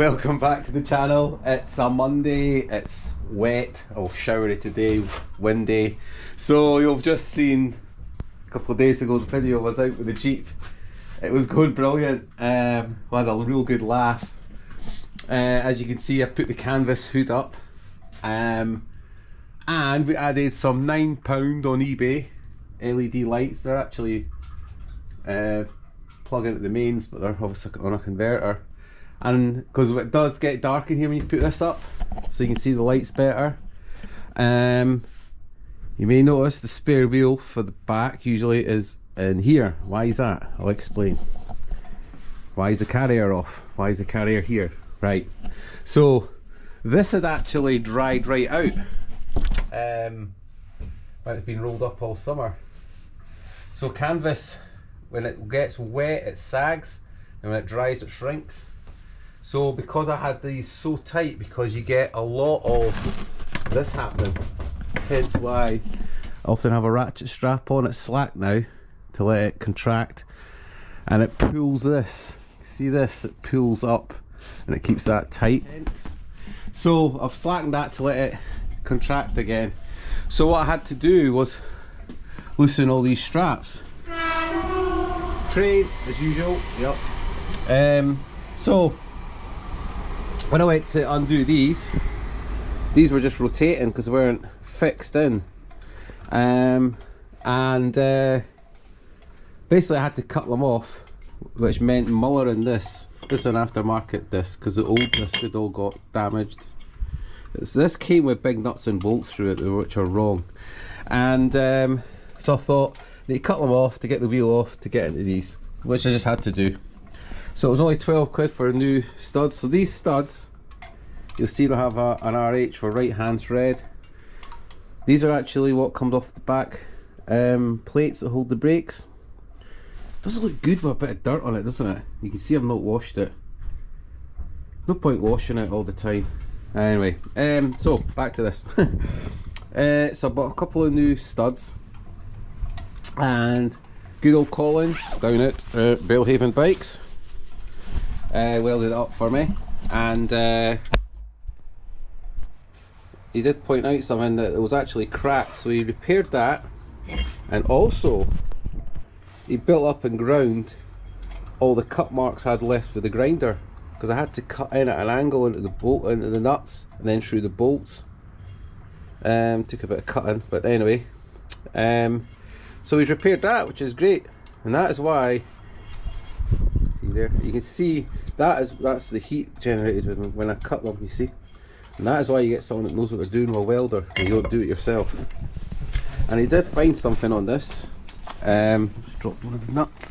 Welcome back to the channel. It's a Monday, it's wet, or showery today, windy. So you've just seen a couple of days ago the video was out with the Jeep. It was going brilliant. We had a real good laugh. As you can see, I put the canvas hood up, and we added some £9 on eBay LED lights. They're actually plug into the mains, but they're obviously on a converter. And because it does get dark in here when you put this up, so you can see the lights better. You may notice the spare wheel for the back usually is in here. Why is that? I'll explain. Why is the carrier off? Why is the carrier here? Right, so this had actually dried right out when it's been rolled up all summer. So canvas, when it gets wet it sags, and when it dries it shrinks. So because I had these so tight, because you get a lot of this happening, hence why I often have a ratchet strap on. It's slack now to let it contract, and it pulls this. See this? It pulls up and it keeps that tight. So I've slackened that to let it contract again. So what I had to do was loosen all these straps. Trade as usual. Yep. So when I went to undo these were just rotating because they weren't fixed in, and basically I had to cut them off, which meant mullering this. This is an aftermarket disc because the old disc had all got damaged. So this came with big nuts and bolts through it, which are wrong, and so I thought they cut them off to get the wheel off to get into these, which I just had to do. So it was only 12 quid for a new studs. So these studs, you'll see they have an RH for right hand thread. These are actually what comes off the back plates that hold the brakes. Doesn't look good with a bit of dirt on it, doesn't it? You can see I've not washed it. No point washing it all the time. Anyway, so back to this. So I bought a couple of new studs, and good old Colin down at Belhaven Bikes welded it up for me, and he did point out something, that it was actually cracked, so he repaired that, and also he built up and ground all the cut marks I had left with the grinder, because I had to cut in at an angle into the bolt, into the nuts, and then through the bolts. Took a bit of cutting, but anyway, so he's repaired that, which is great, and that is why, see there, you can see that's the heat generated when I cut them, you see, and that is why you get someone that knows what they're doing with a welder, and you don't do it yourself. And he did find something on this. Just dropped one of the nuts,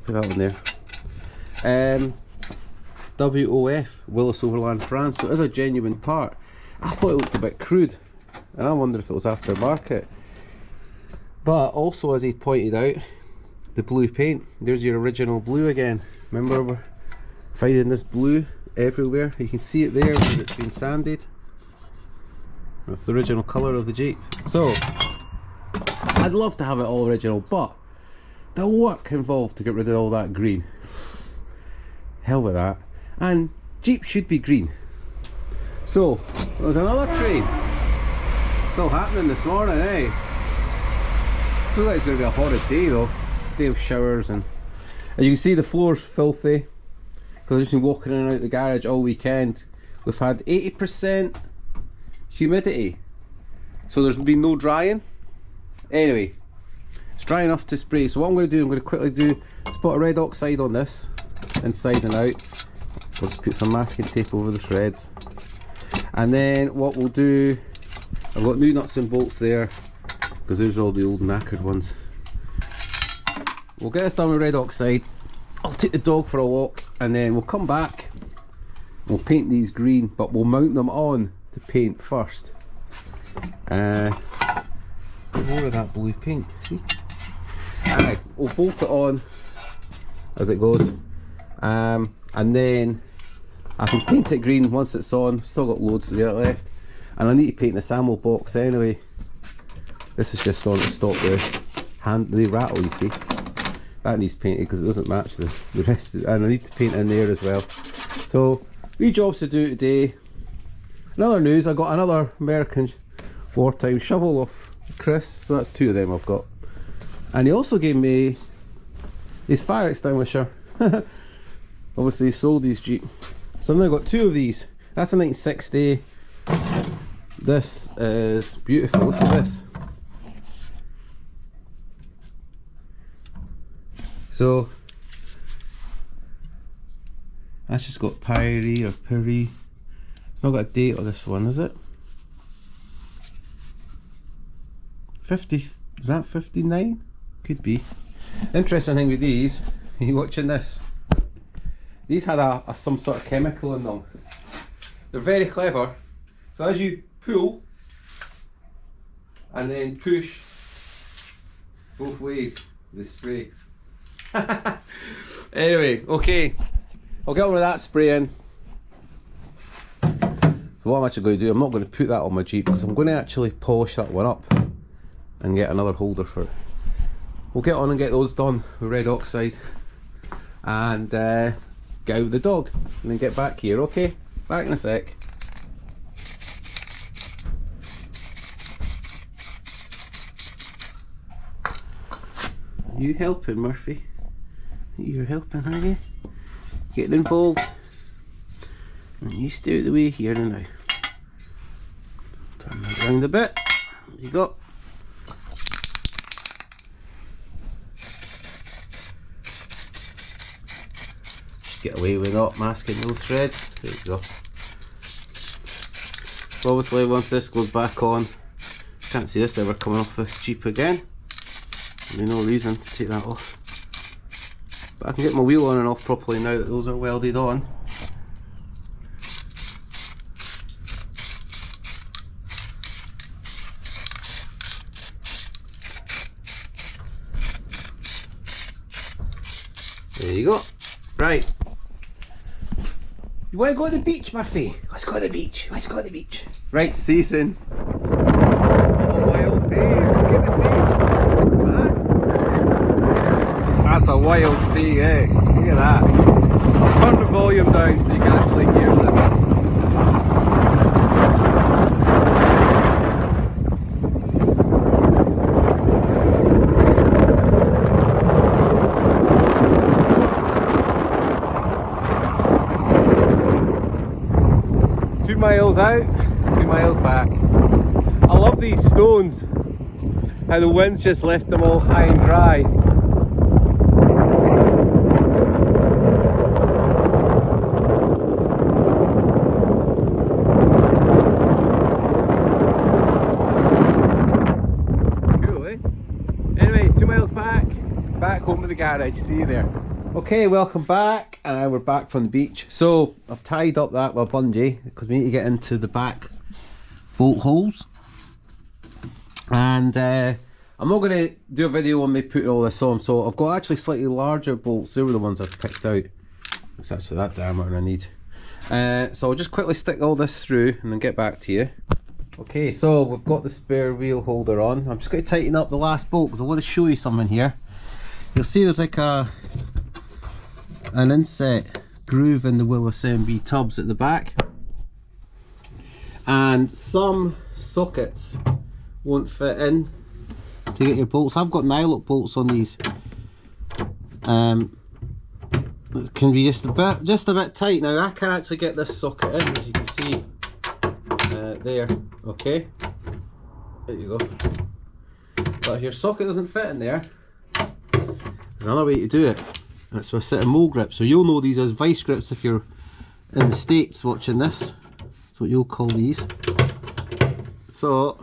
put that one there. WOF, Willys Overland France, so it is a genuine part. I thought it looked a bit crude, and I wondered if it was aftermarket. But also, as he pointed out, the blue paint, there's your original blue again. Remember, we're finding this blue everywhere. You can see it there where it's been sanded. That's the original colour of the Jeep. So I'd love to have it all original, but the work involved to get rid of all that green, hell with that. And Jeep should be green. So there's another train. It's all happening this morning, eh? Feels like it's going to be a horrid day though. Day of showers, and you can see the floor's filthy because I've just been walking in and out the garage all weekend. We've had 80% humidity, so there's been no drying. Anyway, it's dry enough to spray. So what I'm going to do, I'm going to quickly spot a red oxide on this, inside and out. We'll just put some masking tape over the threads, and then what we'll do, I've got new nuts and bolts there because those are all the old knackered ones. We'll get this done with red oxide. I'll take the dog for a walk, and then we'll come back. We'll paint these green, but we'll mount them on to paint first. More of that blue paint, see? Alright, we'll bolt it on as it goes, and then I can paint it green once it's on. Still got loads to get left, and I need to paint the SAML box anyway. This is just on to stop the rattle, you see. That needs painted because it doesn't match the rest of it, and I need to paint in there as well. So Wee jobs to do today. In other news, I got another American wartime shovel off Chris, so that's 2 of them I've got. And he also gave me his fire extinguisher. Obviously he sold his Jeep. So I've now got 2 of these. That's a 1960. This is beautiful, look at this. So that's just got Pyrie or Piri. It's not got a date on this one, is it? 50, is that 59? Could be. Interesting thing with these, are you watching this? These had some sort of chemical in them. They're very clever. So as you pull and then push both ways, they spray. Anyway, okay, I'll get on with that spraying. So what I'm actually going to do, I'm not going to put that on my Jeep because I'm going to actually polish that one up and get another holder for it. We'll get on and get those done with red oxide and get out the dog and then get back here, okay? Back in a sec. Are you helping, Murphy? You're helping, are you? Getting involved. And you stay out the way here and now. Turn that round a bit. There you go. Get away with not masking those threads. There you go. So obviously once this goes back on, can't see this ever coming off this Jeep again. There's no reason to take that off. But I can get my wheel on and off properly now that those are welded on. There you go. Right. You want to go to the beach, Murphy? Let's go to the beach. Let's go to the beach. Right, see you soon. Oh, wild day. Look at the sea. That's a wild sea, eh? Look at that. I'll turn the volume down so you can actually hear this. 2 miles out, 2 miles back. I love these stones, how the wind's just left them all high and dry. Cool, eh? Anyway, 2 miles back home to the garage. See you there. Okay, welcome back. We're back from the beach. So I've tied up that with a bungee because we need to get into the back bolt holes. And I'm not going to do a video on me putting all this on. So I've got actually slightly larger bolts. They were the ones I picked out. It's actually that diameter I need. So I'll just quickly stick all this through and then get back to you. Okay, so we've got the spare wheel holder on. I'm just going to tighten up the last bolt because I want to show you something here. You'll see there's like an inset groove in the Willys MB tubs at the back, and some sockets won't fit in to get your bolts. I've got nylock bolts on these. It can be just a bit tight. Now I can actually get this socket in, as you can see there. Okay, there you go. But if your socket doesn't fit in there, there's another way to do it. That's with a set of mole grips. So you'll know these as vice grips if you're in the States watching this. That's what you'll call these. So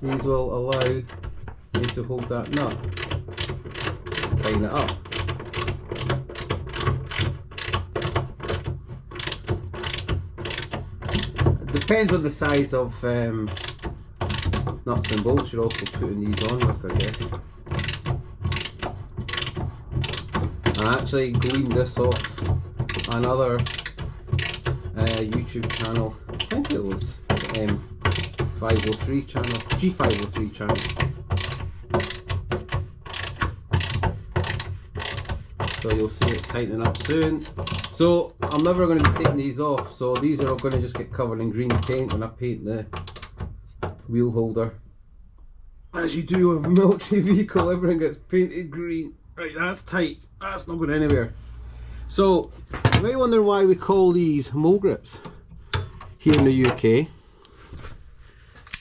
these will allow you to hold that nut, tighten it up. It depends on the size of nuts and bolts you're also putting these on with, I guess. I actually gleaned this off another YouTube channel. I think it was 503 channel, G503 channel. So you'll see it tightening up soon. So I'm I'm never going to be taking these off, so these are all going to just get covered in green paint when I paint the wheel holder. As you do with a military vehicle, everything gets painted green. Right, that's tight. That's not going anywhere. So, you may wonder why we call these mole grips here in the UK.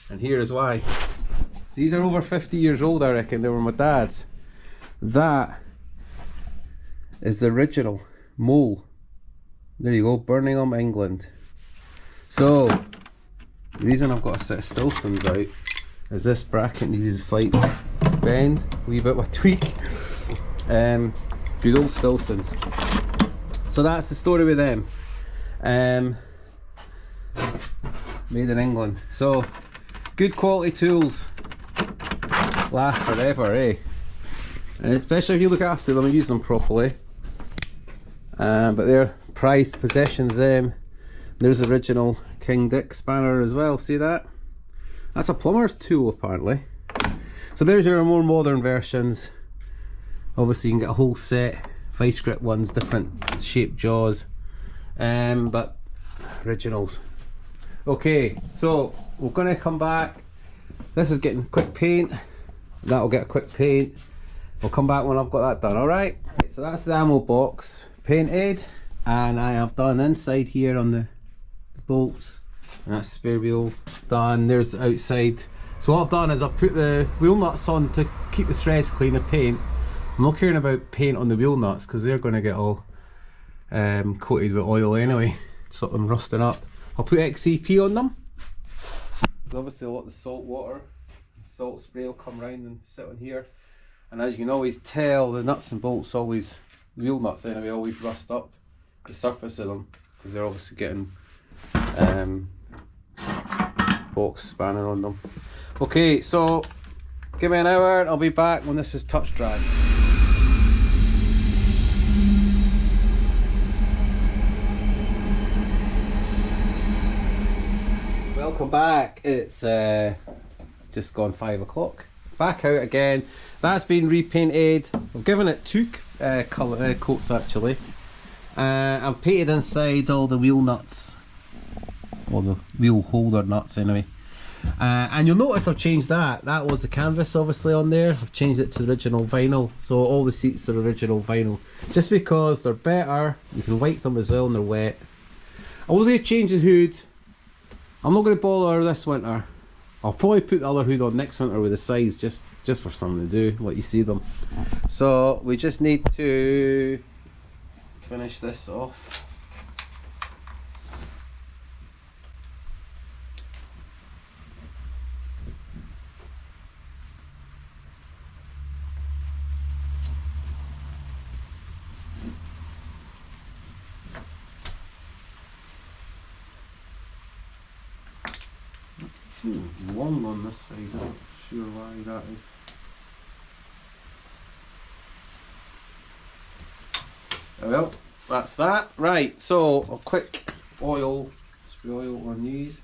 And here is why. These are over 50 years old, I reckon. They were my dad's. That is the original mole. There you go, Birmingham, England. So, the reason I've got a set of Stilsons out is this bracket needs a slight bend, a wee bit of a tweak. Good old Stilsons. So that's the story with them. Made in England. So, good quality tools. Last forever, eh? And especially if you look after them and use them properly. But they're prized possessions. There's the original King Dick spanner as well. See that? That's a plumber's tool apparently. So there's your more modern versions. Obviously you can get a whole set. Vice grip ones, different shaped jaws. But originals. Okay, so we're gonna come back. This is getting quick paint. That'll get a quick paint. We'll come back when I've got that done, alright? So that's the ammo box painted, and I have done inside here on the bolts, and that's spare wheel done. There's the outside. So what I've done is I've put the wheel nuts on to keep the threads clean of paint. I'm not caring about paint on the wheel nuts because they're going to get all coated with oil anyway, stop them rusting up. I'll put XCP on them. There's obviously a lot of salt water, salt spray will come around and sit on here. And as you can always tell, the nuts and bolts always, wheel nuts anyway, always rust up the surface of them because they're obviously getting box spanner on them. Okay, so give me an hour and I'll be back when this is touch dry. Welcome back. It's just gone 5 o'clock. Back out again. That's been repainted. I've given it two colour coats actually. I've painted inside all the wheel nuts, or the wheel holder nuts anyway. And you'll notice I've changed that. That was the canvas obviously on there. I've changed it to original vinyl. So all the seats are original vinyl. Just because they're better. You can wipe them as well when they're wet. I was going to change the hood. I'm not going to bother this winter. I'll probably put the other hood on next winter with the sides just for something to do, let you see them. So we just need to finish this off. Long on this side, I'm not sure why that is. Oh well, that's that. Right, so I'll click oil, spray oil on these.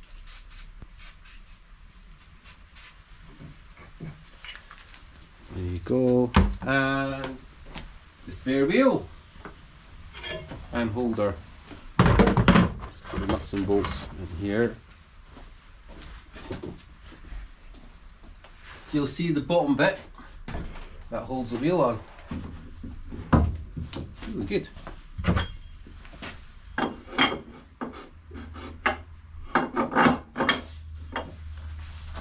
There you go. And the spare wheel and holder. Just put the nuts and bolts in here. So you'll see the bottom bit that holds the wheel on. Really good.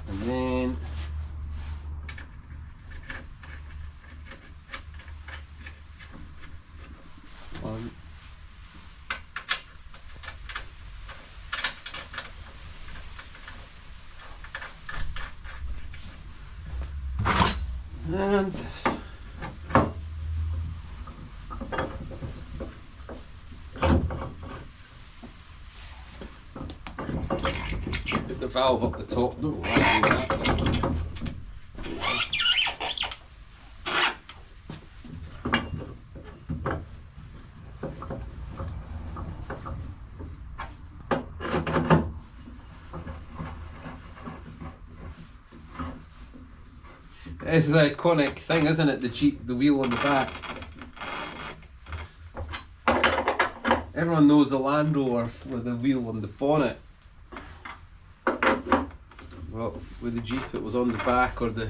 And then one. And this. Put the valve up the top. Don't like that. It's the iconic thing, isn't it? The Jeep, the wheel on the back. Everyone knows the Land Rover with the wheel on the bonnet. Well, with the Jeep it was on the back, or they're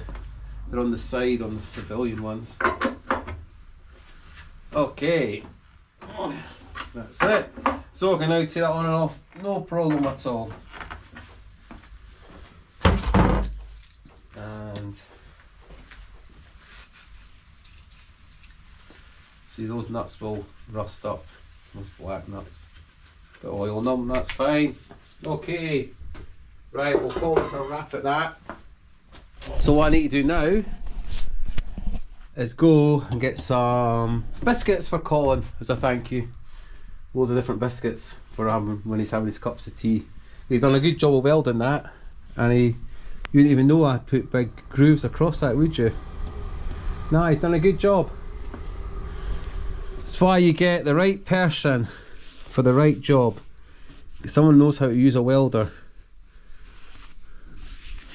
on the side on the civilian ones. Okay, that's it. So I can now take that on and off, no problem at all. And see, those nuts will rust up, those black nuts. Bit oil on them, that's fine. Okay, right, we'll call this a wrap at that. So what I need to do now is go and get some biscuits for Colin as a thank you. Loads of different biscuits for him when he's having his cups of tea. He's done a good job of welding that, and you wouldn't even know I put big grooves across that, would you? Nah, he's done a good job. That's why you get the right person for the right job. Someone knows how to use a welder.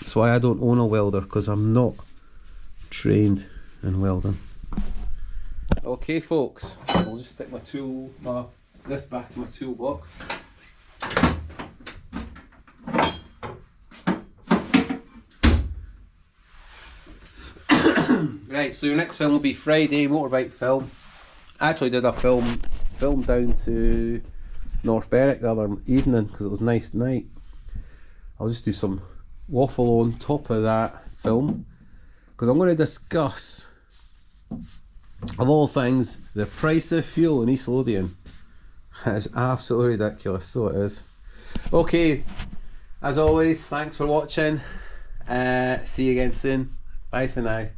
That's why I don't own a welder, because I'm not trained in welding. Okay folks, I'll just stick this back in my toolbox. Right, so your next film will be Friday, motorbike film. I actually did a film down to North Berwick the other evening because it was a nice night. I'll just do some waffle on top of that film, because I'm going to discuss, of all things, the price of fuel in East Lothian. It's absolutely ridiculous, so it is. Okay, as always, thanks for watching. See you again soon. Bye for now.